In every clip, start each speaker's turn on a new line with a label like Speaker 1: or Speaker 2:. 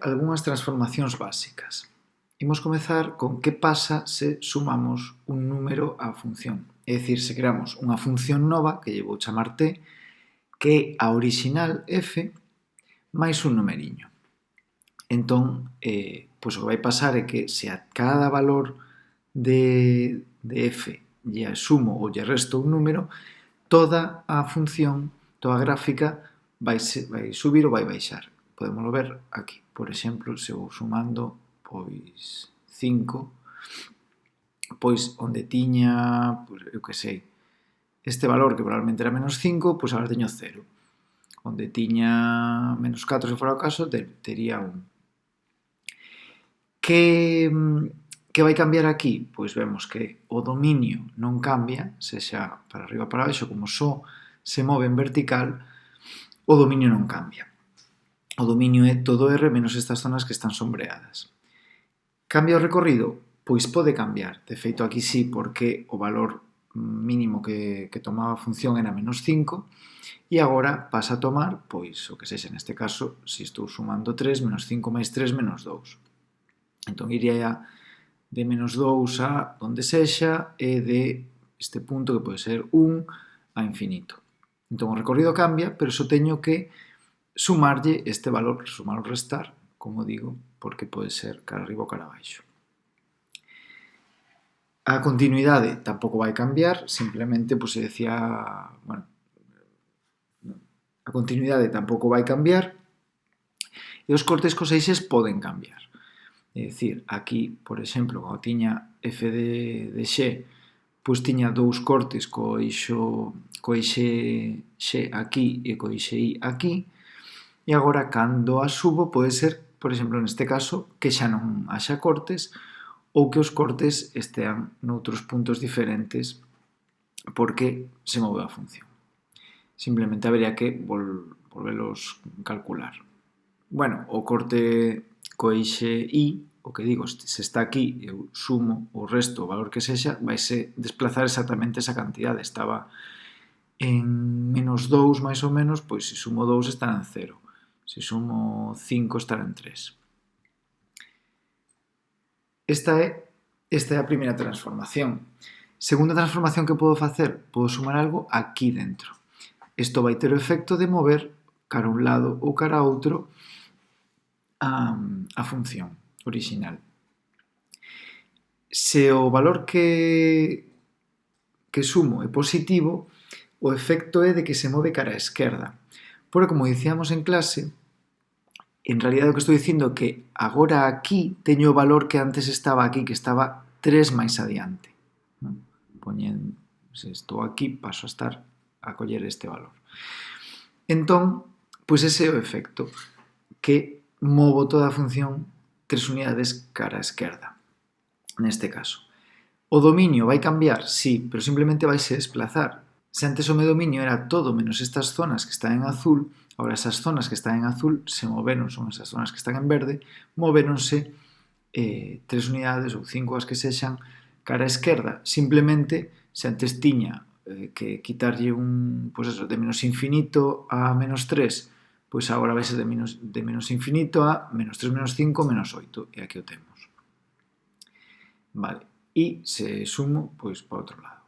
Speaker 1: Algunhas transformacións básicas. Imos comezar con que pasa se sumamos un número á función. É dicir, se creamos unha función nova, que lle vou chamar t, que é a original f máis un numeriño. Entón, pois o que vai pasar é que se a cada valor de f lle sumo ou lle resto un número, toda a función, toda a gráfica vai subir ou vai baixar. Podémoslo ver aquí. Por exemplo, se vou sumando pois 5, pois onde tiña, pois, eu que sei, este valor que probablemente era menos 5, pois agora teño 0. Onde tiña menos 4, se fora o caso, tería 1. Que vai cambiar aquí? Pois vemos que o dominio non cambia, sexa para arriba ou para baixo, como só se move en vertical, o dominio non cambia. O dominio é todo R menos estas zonas que están sombreadas. Cambia o recorrido? Pois pode cambiar. De feito, aquí sí, porque o valor mínimo que tomaba a función era menos 5 e agora pasa a tomar, pois, o que sexa, neste caso, se estou sumando 3, menos 5 máis 3, menos 2. Entón, iría de menos 2 a onde sexa e de este punto que pode ser 1 a infinito. Entón, o recorrido cambia, pero só teño que sumarlle este valor, sumar ou restar, como digo, porque pode ser cara arriba ou cara abaixo. A continuidade tampouco vai cambiar, simplemente, pois se decía, bueno, a continuidade tampouco vai cambiar e os cortes cos eixes poden cambiar. É dicir, aquí, por exemplo, cando tiña f de x, pois tiña dous cortes co eixe x aquí e co eixe y aquí, e agora, cando a subo, pode ser, por exemplo, neste caso, que xa non haxa cortes ou que os cortes estean noutros puntos diferentes porque se moveu a función. Simplemente habería que volvelos calcular. Bueno, o corte co eixe y, o que digo, se está aquí, eu sumo o resto, o valor que sexa, vaise desplazar exactamente esa cantidade. Estaba en menos 2, máis ou menos, pois se sumo 2 estará en 0. Se sumo 5 estará en 3. Esta é a primeira transformación. Segunda transformación que podo facer, podo sumar algo aquí dentro. Isto vai ter o efecto de mover cara a un lado ou cara a outro a función original. Se o valor que sumo é positivo, o efecto é de que se move cara á esquerda. Porque, como dicíamos en clase, en realidad o que estou dicindo é que agora aquí teño o valor que antes estaba aquí, que estaba 3 máis adiante. Se estou aquí, paso a estar a coller este valor. Entón, pois ese é o efecto, que movo toda a función 3 unidades cara á esquerda, neste caso. O dominio vai cambiar? Sí, pero simplemente vaise desplazar. Se antes o meu dominio era todo menos estas zonas que están en azul, agora esas zonas que están en azul se moveron, son esas zonas que están en verde, moveronse 3 unidades ou 5 as que sexan cara á esquerda. Simplemente, se antes tiña que quitarlle pois eso, de menos infinito a menos 3, pois agora vai ser de menos infinito a menos 3 menos 5 menos 8, e aquí o temos. Vale, e se sumo, pois para outro lado.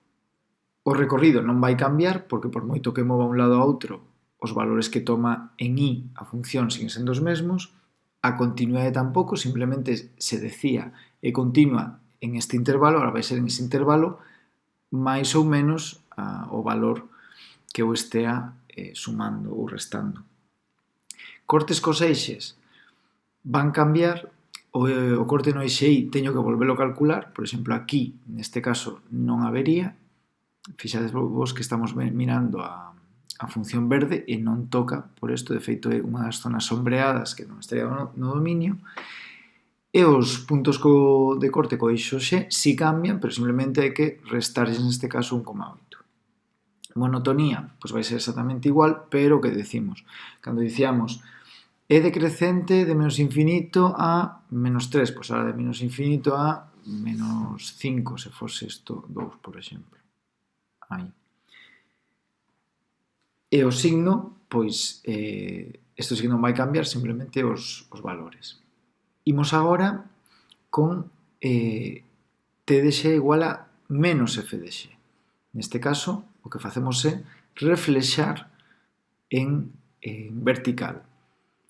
Speaker 1: O recorrido non vai cambiar, porque por moito que mova un lado a outro, os valores que toma en y a función siguen sendo os mesmos. A continuidade tampouco, simplemente se decía é continua en este intervalo, agora vai ser en este intervalo, máis ou menos o valor que eu estea sumando ou restando. Cortes cos eixes van cambiar. O corte no eixe y teño que volvelo a calcular. Por exemplo, aquí, neste caso, non habería. Fixades vos que estamos mirando a función verde e non toca por isto. De feito, é unha das zonas sombreadas que non estaría no dominio. E os puntos de corte co eixo x si cambian, pero simplemente hai que restarlles neste caso 1,8. Monotonía, pois vai ser exactamente igual, pero o que decimos, cando dicíamos é decrecente de menos infinito a menos 3, pois ahora de menos infinito a menos 5, se fose isto 2, por exemplo. Aí. E o signo, pois, isto sí que non vai cambiar, simplemente os valores. Imos agora con t de x igual a menos f de x. Neste caso, o que facemos é reflexar en vertical.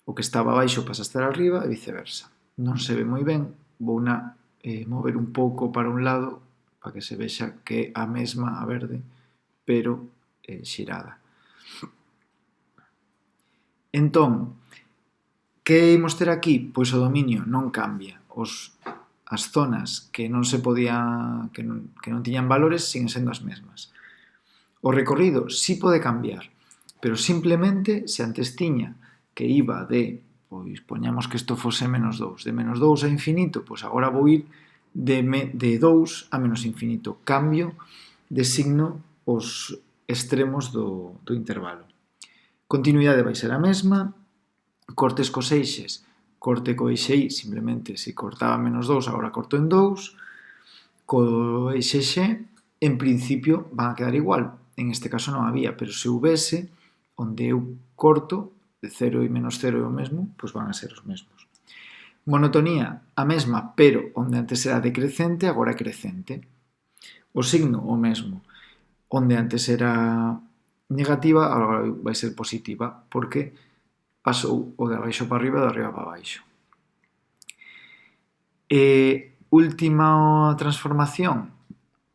Speaker 1: O que estaba abaixo pasa a estar arriba e viceversa. Non se ve moi ben, vou mover un pouco para un lado para que se vexa que é a mesma a verde, pero xirada. Entón, que imos ter aquí? Pois o dominio non cambia. As zonas que non tiñan valores siguen sendo as mesmas. O recorrido sí pode cambiar, pero simplemente se antes tiña que iba de, pois poñamos que isto fose menos 2, de menos 2 a infinito, pois agora vou ir de 2 a menos infinito. Cambio de signo os extremos do intervalo. Continuidade vai ser a mesma, cortes cos eixes, corte co eixe y, simplemente, se cortaba menos 2, agora corto en 2, co eixe x, en principio, van a quedar igual. En este caso non había, pero se houvese, onde eu corto, de 0 e menos 0 é o mesmo, pois van a ser os mesmos. Monotonía, a mesma, pero onde antes era decrecente, agora é crecente. O signo, o mesmo. Onde antes era negativa, agora vai ser positiva, porque pasou o de abaixo para arriba e de arriba para abaixo. Última transformación,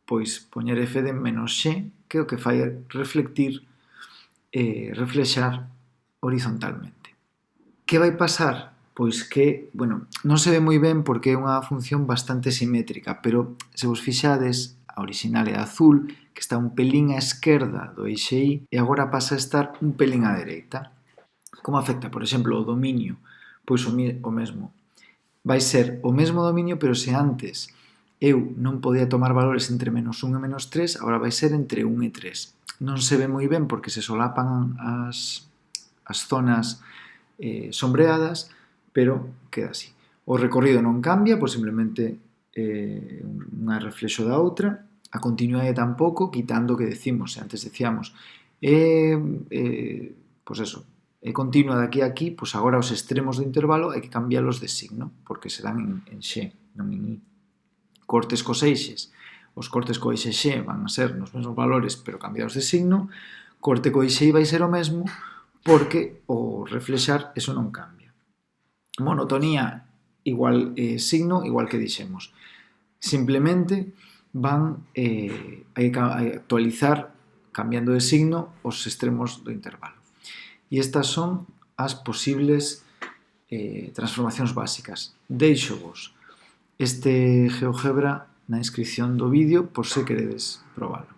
Speaker 1: pois poñer f de menos x, que é o que fai reflectir, reflexar horizontalmente. Que vai pasar? Pois que, non se ve moi ben porque é unha función bastante simétrica, pero se vos fixades, a original é azul, que está un pelín á esquerda do eixe y, e agora pasa a estar un pelín á dereita. Como afecta, por exemplo, o dominio? Pois o mesmo. Vai ser o mesmo dominio, pero se antes eu non podía tomar valores entre menos 1 e menos 3, agora vai ser entre 1 e 3. Non se ve moi ben porque se solapan as zonas sombreadas, pero queda así. O recorrido non cambia, pois simplemente unha reflexo da outra. A continuidade tampouco, quitando que decimos, se antes decíamos pois eso, é continua de aquí a aquí, pois agora os extremos do intervalo hai que cambialos de signo, porque serán en x, non en y. Cortes cos eixes, os cortes co eixe x van a ser nos mesmos valores, pero cambiados de signo. Corte co eixe y vai ser o mesmo, porque o reflexar eso non cambia. Monotonía igual signo, igual que dixemos. Simplemente van a actualizar, cambiando de signo, os extremos do intervalo. E estas son as posibles transformacións básicas. Deixo-vos este GeoGebra na inscripción do vídeo por se queredes probalo.